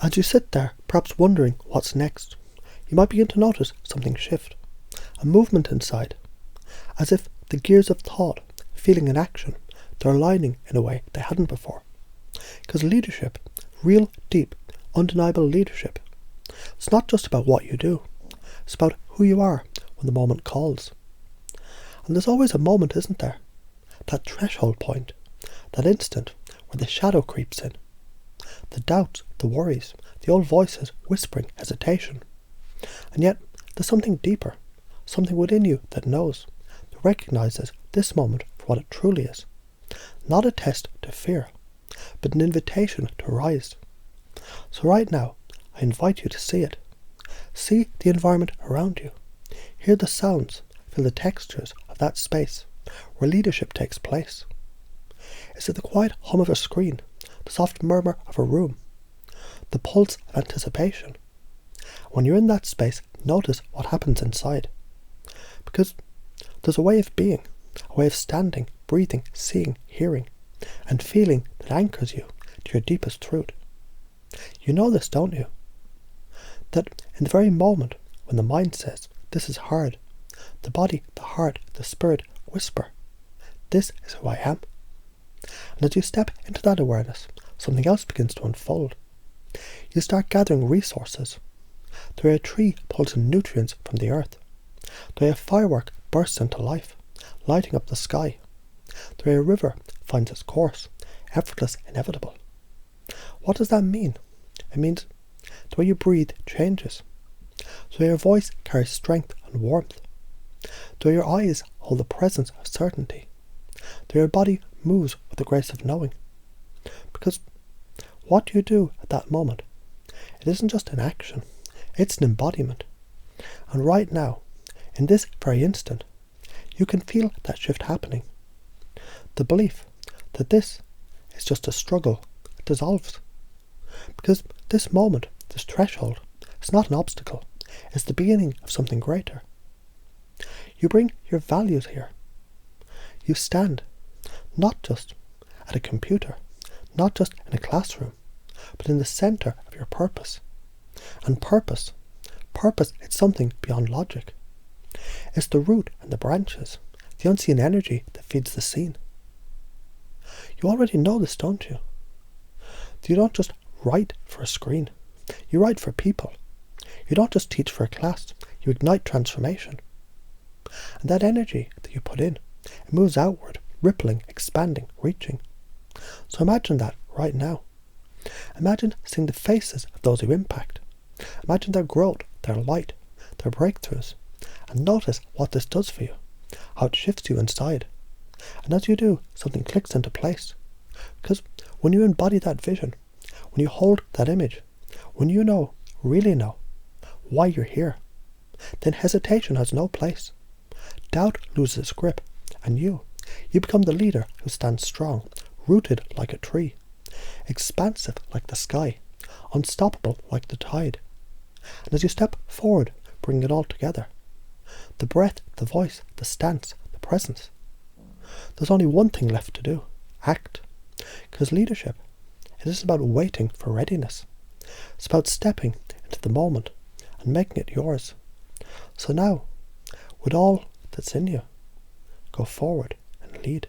As you sit there, perhaps wondering what's next, you might begin to notice something shift, a movement inside, as if the gears of thought, feeling and action, they're aligning in a way they hadn't before. Because leadership, real, deep, undeniable leadership, it's not just about what you do, it's about who you are when the moment calls. And there's always a moment, isn't there? That threshold point, that instant where the shadow creeps in. The doubts, the worries, the old voices whispering hesitation. And yet, there's something deeper, something within you that knows, that recognises this moment for what it truly is. Not a test to fear, but an invitation to rise. So right now, I invite you to see it. See the environment around you. Hear the sounds, feel the textures of that space where leadership takes place. Is it the quiet hum of a screen, the soft murmur of a room, the pulse of anticipation? When you're in that space, notice what happens inside. Because there's a way of being, a way of standing, breathing, seeing, hearing, and feeling that anchors you to your deepest truth. You know this, don't you? That in the very moment when the mind says, this is hard, the body, the heart, the spirit whisper, this is who I am. And as you step into that awareness, something else begins to unfold. You start gathering resources. The way a tree pulls in nutrients from the earth. The way a firework bursts into life, lighting up the sky. The way a river finds its course, effortless, inevitable. What does that mean? It means the way you breathe changes. The way your voice carries strength and warmth. The way your eyes hold the presence of certainty. The way your body moves with the grace of knowing. Because what you do at that moment, it isn't just an action, it's an embodiment. And right now, in this very instant, you can feel that shift happening. The belief that this is just a struggle dissolves. Because this moment, this threshold, is not an obstacle, it's the beginning of something greater. You bring your values here. You stand, not just at a computer, not just in a classroom, but in the centre of your purpose. And purpose, it's something beyond logic. It's the root and the branches, the unseen energy that feeds the scene. You already know this, don't you? You don't just write for a screen. You write for people. You don't just teach for a class. You ignite transformation. And that energy that you put in, it moves outward, rippling, expanding, reaching. So imagine that right now. Imagine seeing the faces of those you impact. Imagine their growth, their light, their breakthroughs. And notice what this does for you, how it shifts you inside. And as you do, something clicks into place. Because when you embody that vision, when you hold that image, when you know, really know, why you're here, then hesitation has no place. Doubt loses its grip, and you become the leader who stands strong, rooted like a tree, expansive like the sky, unstoppable like the tide. And as you step forward, bring it all together. The breath, the voice, the stance, the presence. There's only one thing left to do. Act. Because leadership, it isn't about waiting for readiness. It's about stepping into the moment and making it yours. So now, with all that's in you, go forward and lead.